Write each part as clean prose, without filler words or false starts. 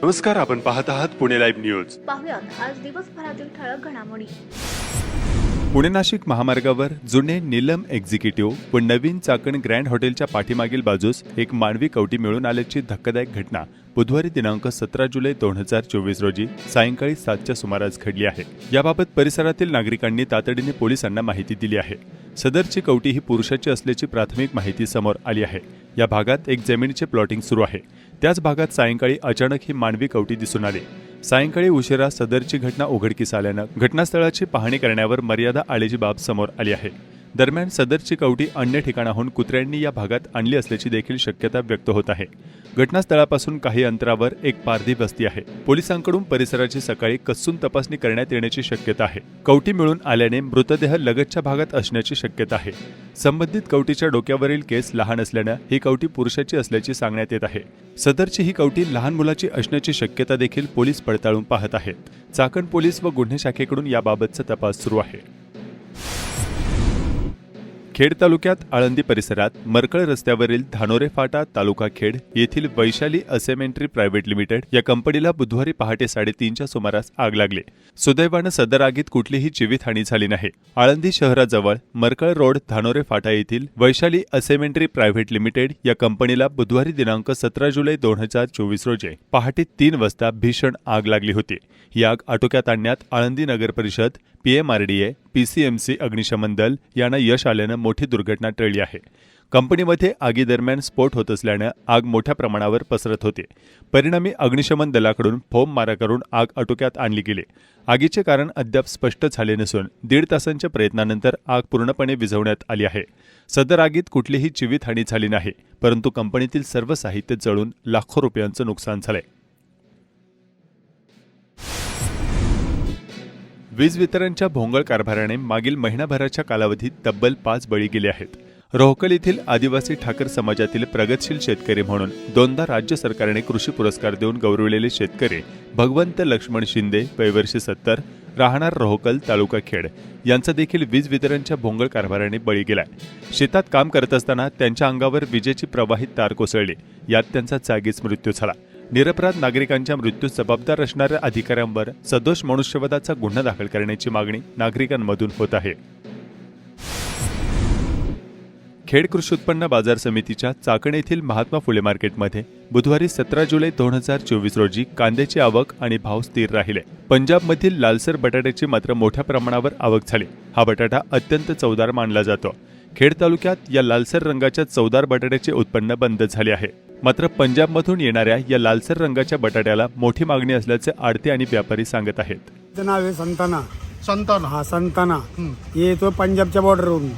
नमस्कार, आपण पाहत आहात पुणे लाईव्ह न्यूज. पाहुयात आज दिवसभरातील ठळक घडामोडी. पुणे नाशिक महामार्गावर जुने नीलम एक्झिक्युटिव्ह व नवीन चाकण ग्रँड हॉटेलच्या पाठीमागील बाजूस एक मानवी कवटी मिळून आल्याची धक्कादायक घटना बुधवारी दिनांक 17 जुलै 2024 रोजी सायंकाळी 7च्या सुमारास घडली आहे. याबाबत परिसरातील नागरिकांनी तातडीने पोलिसांना माहिती दिली आहे. सदरची कवटी ही पुरुषाची असल्याची प्राथमिक माहिती समोर आली आहे. या भागात एक जमिनीचे प्लॉटिंग सुरू आहे. त्याच भागात सायंकाळी अचानक ही मानवी कवटी दिसून आली. सायंकाळी उशिरा सदरची घटना उघडकीस आल्यानं घटनास्थळाची पाहणी करण्यावर मर्यादा आल्याची बाब समोर आली आहे. दरम्यान सदरची कवटी अन्य ठिकाणाहून कुत्र्यांनी या भागात आणली असल्याची देखील शक्यता व्यक्त होत आहे. घटनास्थळापासून काही अंतरावर एक पारधी वस्ती आहे. पोलिसांकडून परिसराची सकाळी कसून तपासणी करण्यात येण्याची शक्यता आहे. कवटी मिळून आल्याने मृतदेह लगतच्या भागात असण्याची शक्यता आहे. संबंधित कवटीच्या डोक्यावरील केस लहान असल्यानं ही कवटी पुरुषाची असल्याची सांगण्यात येत आहे. सदरची ही कवटी लहान मुलाची असण्याची शक्यता देखील पोलीस पडताळून पाहत आहेत. चाकण पोलीस व गुन्हे शाखेकडून याबाबतचा तपास सुरू आहे. खेड तालुक्यात आळंदी परिसरात मरकळ रस्त्यावरील धानोरे फाटा तालुका खेड येथील वैशाली असेमेंट्री प्रायव्हेट लिमिटेड या कंपनीला बुधवारी पहाटे 3:30च्या सुमारास आग लागली. सुदैवानं सदर आगीत कुठलीही जीवितहानी झाली नाही. आळंदी शहराजवळ मरकळ रोड धानोरे फाटा येथील वैशाली असेमेंट्री प्रायव्हेट लिमिटेड या कंपनीला बुधवारी दिनांक 17 जुलै 2024 रोजी पहाटे 3 वाजता भीषण आग लागली होती. ही आग आटोक्यात आणण्यात आळंदी नगर परिषद, PMRDA, PCMC अग्निशमन दल यांना यश आल्यानं मोठी दुर्घटना टळली आहे. कंपनीमध्ये आगीदरम्यान स्फोट होत असल्यानं आग मोठ्या प्रमाणावर पसरत होती. परिणामी अग्निशमन दलाकडून फोम मारा करून आग आटोक्यात आणली गेली. आगीचे कारण अद्याप स्पष्ट झाले नसून 1.5 तासांच्या प्रयत्नानंतर आग पूर्णपणे विझवण्यात आली आहे. सदर आगीत कुठलीही जीवितहानी झाली नाही, परंतु कंपनीतील सर्व साहित्य जळून लाखो रुपयांचं नुकसान झालंय. वीज वितरणच्या भोंगळ कारभाराने मागील महिनाभराच्या कालावधीत तब्बल 5 बळी गेले आहेत. रोहकल येथील आदिवासी ठाकर समाजातील प्रगतशील शेतकरी म्हणून 2दा राज्य सरकारने कृषी पुरस्कार देऊन गौरवलेले शेतकरी भगवंत लक्ष्मण शिंदे, वयवर्ष 70, राहणार रोहकल, तालुका खेड यांचा देखील वीज वितरणच्या भोंगळ कारभाराने बळी गेलाय. शेतात काम करत असताना त्यांच्या अंगावर विजेची प्रवाहित तार कोसळली. यात त्यांचा जागीच मृत्यू झाला. निरपराध नागरिकांच्या मृत्यूस जबाबदार असणाऱ्या अधिकाऱ्यांवर सदोष मनुष्यवधाचा गुन्हा दाखल करण्याची मागणी नागरिकांमधून होत आहे. खेड कृषी उत्पन्न बाजार समितीच्या चाकण येथील महात्मा फुले मार्केटमध्ये बुधवारी 17 जुलै 2024 रोजी कांद्याची आवक आणि भाव स्थिर राहिले. पंजाबमधील लालसर बटाट्याची मात्र मोठ्या प्रमाणावर आवक झाली. हा बटाटा अत्यंत चवदार मानला जातो. खेड तालुक्यात या लालसर रंगाच्या चवदार बटाट्याचे उत्पन्न बंद झाले आहे. मात्र पंजाबमधून येणाऱ्या या लालसर रंगाच्या बटाट्याला मोठी मागणी असल्याचे आडते आणि व्यापारी सांगत आहेत. नाव आहे संताना. संतान संताना हे तो पंजाबच्या बॉर्डरवरून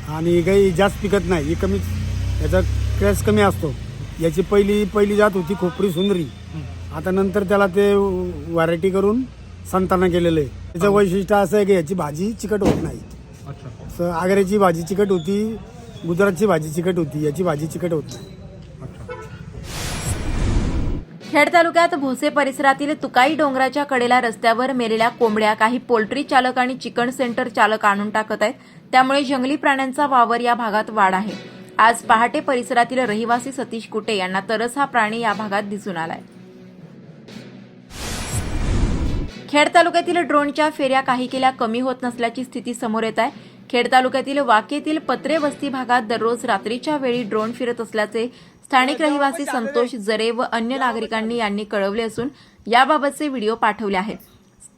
आणि काही जास्त पिकत नाही. हे कमी, याचा क्रॅश कमी असतो. याची पहिली जात होती खोपरी सुंदरी. आता नंतर त्याला ते व्हरायटी करून संताना केलेलं आहे. त्याचं वैशिष्ट्य असं आहे की याची भाजी चिकट होत नाही. आग्र्याची भाजी चिकट होती, गुजरातची भाजी चिकट होती, याची भाजी चिकट होत नाही. खेड तालुक्यात भोसे परिसरातील तुकाई डोंगराच्या कडेला रस्त्यावर मेलेल्या कोंबड्या काही पोल्ट्री चालक आणि चिकन सेंटर चालक आणून टाकत आहेत. त्यामुळे जंगली प्राण्यांचा वावर या भागात वाढ आहे. आज पहाटे परिसरातील रहिवासी सतीश कुटे यांना तरस हा प्राणी या भागात दिसून आलाय. खेड तालुक्यातील ड्रोनच्या फेऱ्या काही केल्या कमी होत नसल्याची स्थिती समोर येत आहे. खेड तालुक्यातील वाकेतील पत्रे वस्ती भागात दररोज रात्रीच्या वेळी ड्रोन फिरत असल्याचे स्थानिक रहिवासी संतोष जरे व अन्य नागरिकांनी यांनी कळवले असून याबाबतचे व्हिडिओ पाठवले आहेत.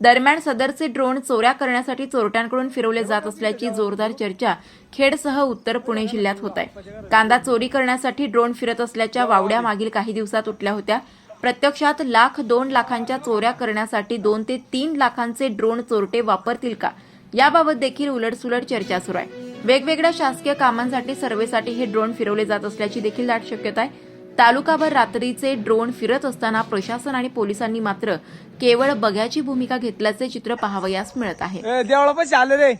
दरम्यान सदरचे ड्रोन चोऱ्या करण्यासाठी चोरट्यांकडून फिरवले जात असल्याची जोरदार चर्चा खेडसह उत्तर पुणे जिल्ह्यात होत आहे. कांदा चोरी करण्यासाठी ड्रोन फिरत असल्याच्या वावड्या मागील काही दिवसात उठल्या होत्या. प्रत्यक्षात 1,00,000-2 लाखांच्या चोऱ्या करण्यासाठी 2 ते 3 लाखांचे ड्रोन चोरटे वापरतील का, याबाबत देखील उलटसुलट चर्चा सुरू आहे. वेगवेगळ्या शासकीय कामांसाठी सर्वेसाठी हे ड्रोन फिरवले जात असल्याची देखील दाट शक्यता आहे. तालुकाभर रात्रीचे ड्रोन फिरत असताना प्रशासन आणि पोलिसांनी मात्र केवळ बघ्याची भूमिका घेतल्याचे चित्र पाहावयास मिळत आहे. देवळापाशी आले रे,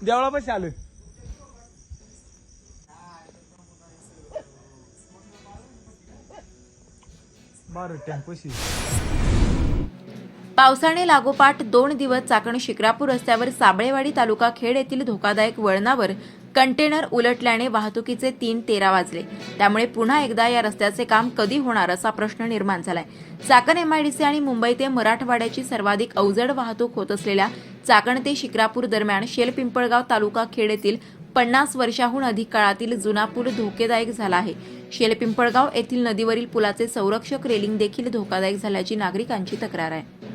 देवळापाशी आले. पावसाने लागोपाठ 2 दिवस चाकण शिक्रापूर रस्त्यावर साबळेवाडी तालुका खेड येथील धोकादायक वळणावर कंटेनर उलटल्याने वाहतुकीचे 3:13 वाजले. त्यामुळे पुन्हा एकदा या रस्त्याचे काम कधी होणार असा प्रश्न निर्माण झालाय. चाकण MIDC आणि मुंबई ते मराठवाड्याची सर्वाधिक अवजड वाहतूक होत असलेल्या चाकण ते शिक्रापूर दरम्यान शेलपिंपळगाव तालुका खेड येथील 50 वर्षाहून अधिक काळातील जुना पूल धोकेदायक झाला आहे. शेलपिंपळगाव येथील नदीवरील पुलाचे संरक्षक रेलिंग देखील धोकादायक झाल्याची नागरिकांची तक्रार आहे.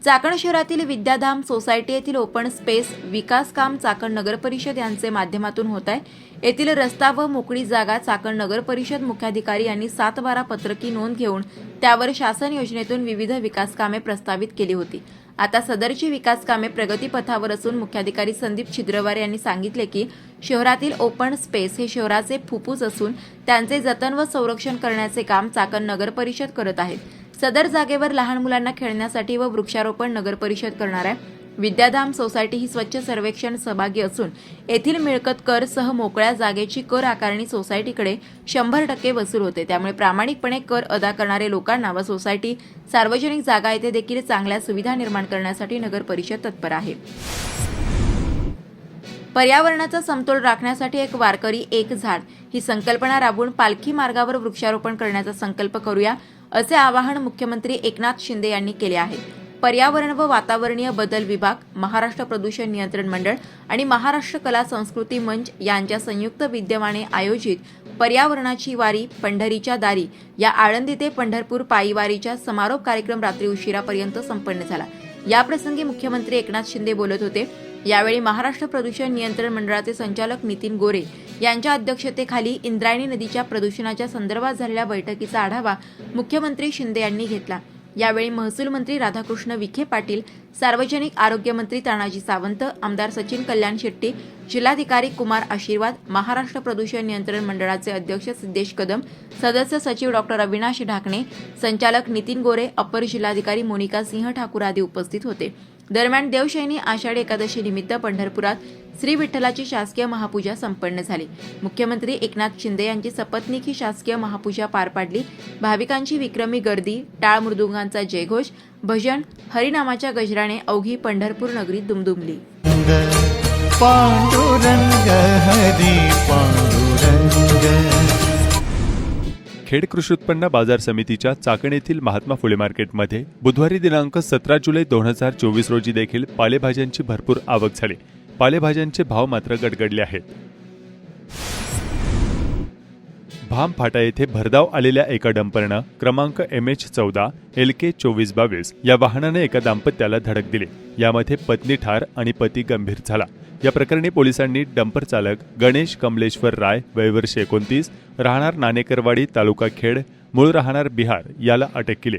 चाकण शहरातील विद्याधाम सोसायटी येथील ओपन स्पेस विकास काम चाकण नगर परिषद यांचे माध्यमातून होत आहे. येथील रस्ता व मोकळी जागा चाकण नगर परिषद मुख्याधिकारी यांनी 7/12 पत्रकी नोंद घेऊन त्यावर शासन योजनेतून विविध विकास कामे प्रस्तावित केली होती. आता सदरची विकास कामे प्रगतीपथावर असून मुख्याधिकारी संदीप छिद्रवार यांनी सांगितले की शहरातील ओपन स्पेस हे शहराचे फुफ्फुस असून त्यांचे जतन व संरक्षण करण्याचे काम चाकण नगर परिषद करत आहेत. सदर जागेवर लहान मुलांना खेळण्यासाठी व वृक्षारोपण नगर परिषद करणार आहे. विद्याधाम सोसायटी ही स्वच्छ सर्वेक्षण सहभागी असून येथील मिळकत कर सह मोकळ्या जागेची कर आकारणी सोसायटीकडे 100% वसूल होते. त्यामुळे प्रामाणिकपणे कर अदा करणारे लोकांना व सोसायटी सार्वजनिक जागा येथे देखील चांगल्या सुविधा निर्माण करण्यासाठी नगर परिषद तत्पर आहे. पर्यावरणाचा समतोल राखण्यासाठी एक वारकरी एक झाड ही संकल्पना राबवून पालखी मार्गावर वृक्षारोपण करण्याचा संकल्प करूया असे आवाहन मुख्यमंत्री एकनाथ शिंदे यांनी केले आहे. पर्यावरण व वातावरणीय बदल विभाग, महाराष्ट्र प्रदूषण नियंत्रण मंडळ आणि महाराष्ट्र कला संस्कृती मंच यांच्या संयुक्त विद्यमाने आयोजित पर्यावरणाची वारी पंढरीच्या दारी या आळंदी ते पंढरपूर पायी वारीचा समारोप कार्यक्रम रात्री उशिरापर्यंत संपन्न झाला. याप्रसंगी मुख्यमंत्री एकनाथ शिंदे बोलत होते. यावेळी महाराष्ट्र प्रदूषण नियंत्रण मंडळाचे संचालक नितीन गोरे यांच्या अध्यक्षतेखाली इंद्रायणी नदीच्या प्रदूषणाच्या संदर्भात झालेल्या बैठकीचा आढावा मुख्यमंत्री शिंदे यांनी घेतला. यावेळी महसूल मंत्री राधाकृष्ण विखे पाटील, सार्वजनिक आरोग्य मंत्री तानाजी सावंत, आमदार सचिन कल्याण शेट्टी, जिल्हाधिकारी कुमार आशीर्वाद, महाराष्ट्र प्रदूषण नियंत्रण मंडळाचे अध्यक्ष सिद्धेश कदम, सदस्य सचिव डॉक्टर अविनाश ढाकणे, संचालक नितीन गोरे, अपर जिल्हाधिकारी मोनिका सिंह ठाकूर आदी उपस्थित होते. दरम्यान देवशयनी आषाढी एकादशी निमित्त पंढरपुरात श्री विठ्ठलाची शासकीय महापूजा संपन्न झाली. मुख्यमंत्री एकनाथ शिंदे यांची सपत्नीक ही शासकीय महापूजा पार पाडली. भाविकांची विक्रमी गर्दी, टाळ मृदुंगांचा जयघोष, भजन, हरिनामाच्या गजराने अवघी पंढरपूर नगरी दुमदुमली. पांडुरंग हरी पांडुरंग. खेड कृषी उत्पन्न बाजार समितीच्या चाकण येथील महात्मा फुले मार्केटमध्ये बुधवारी दिनांक 17 जुलै 2024 रोजी देखील पालेभाज्यांची भरपूर आवक झाली. पालेभाज्यांचे भाव मात्र गडगडले आहेत. भाम फाटा येथे भरधाव आलेल्या एका डंपरनं क्रमांक MH14 LK 2422 या वाहनाने एका दाम्पत्याला धडक दिली. यामध्ये पत्नी ठार आणि पती गंभीर झाला. या प्रकरणी पोलिसांनी डंपर चालक गणेश कमलेश्वर राय वय वर्ष 29 राहणार नाणेकरवाडी तालुका खेड मूळ राहणार बिहार याला अटक केली.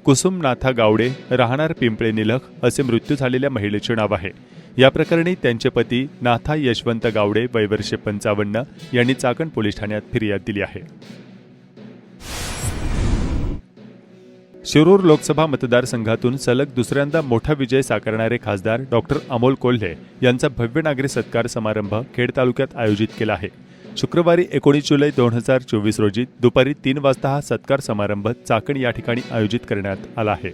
कुसुम नाथा गावडे राहणार पिंपळे निलख असे मृत्यू झालेल्या महिलेचे नाव आहे. या प्रकरणी त्यांचे पती नाथा यशवंत गावडे वय वर्ष 55 यांनी चाकण पोलीस ठाण्यात फिर्याद दिली आहे. शिरूर लोकसभा मतदारसंघातून सलग दुसऱ्यांदा मोठा विजय साकारणारे खासदार डॉक्टर अमोल कोल्हे यांचा भव्य नागरी सत्कार समारंभ खेड तालुक्यात आयोजित केला आहे. शुक्रवारी 19 जुलै 2024 रोजी दुपारी 3 वाजता हा सत्कार समारंभ चाकण या ठिकाणी आयोजित करण्यात आला आहे.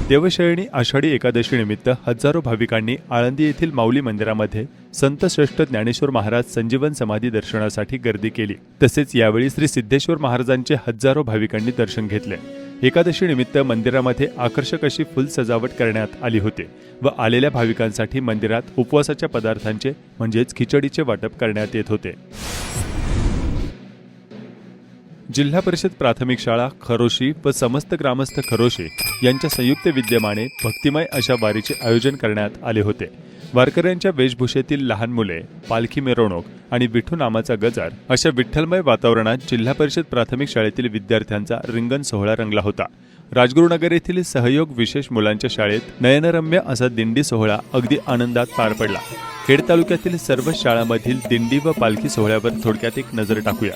देवशयनी आषाढी एकादशी निमित्त हजारो भाविकांनी आळंदी येथील माऊली मंदिरामध्ये संत श्रेष्ठ ज्ञानेश्वर महाराज संजीवन समाधी दर्शनासाठी गर्दी केली. तसेच यावेळी श्री सिद्धेश्वर महाराजांचे हजारो भाविकांनी दर्शन घेतले. एकादशी निमित्त मंदिरामध्ये आकर्षक अशी फुल सजावट करण्यात आली होती व आलेल्या भाविकांसाठी मंदिरात उपवासाच्या पदार्थांचे म्हणजेच खिचडीचे वाटप करण्यात येत होते. जिल्हा परिषद प्राथमिक शाळा खरोशी व समस्त ग्रामस्थ खरोशी यांच्या संयुक्त विद्यमाने भक्तिमय अशा वारीचे आयोजन करण्यात आले होते. वारकऱ्यांच्या वेशभूषेतील लहान मुले, पालखी मिरवणूक आणि विठू नामाचा गजर अशा विठ्ठलमय वातावरणात जिल्हा परिषद प्राथमिक शाळेतील विद्यार्थ्यांचा रिंगण सोहळा रंगला होता. राजगुरुनगर येथील सहयोग विशेष मुलांच्या शाळेत नयनरम्य असा दिंडी सोहळा अगदी आनंदात पार पडला. खेड तालुक्यातील सर्व शाळांमधील दिंडी व पालखी सोहळ्यावर थोडक्यात एक नजर टाकूया.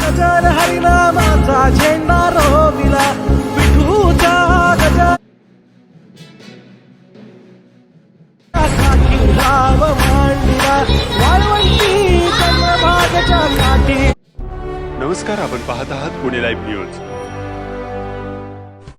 गजर हरिनामाचा झेंडा रोविला विठूचा गजर गाव मांडला वाळवंटी चंद्रभागेच्या काठी. नमस्कार, आपण पाहत आहात पुणे लाईव्ह न्यूज.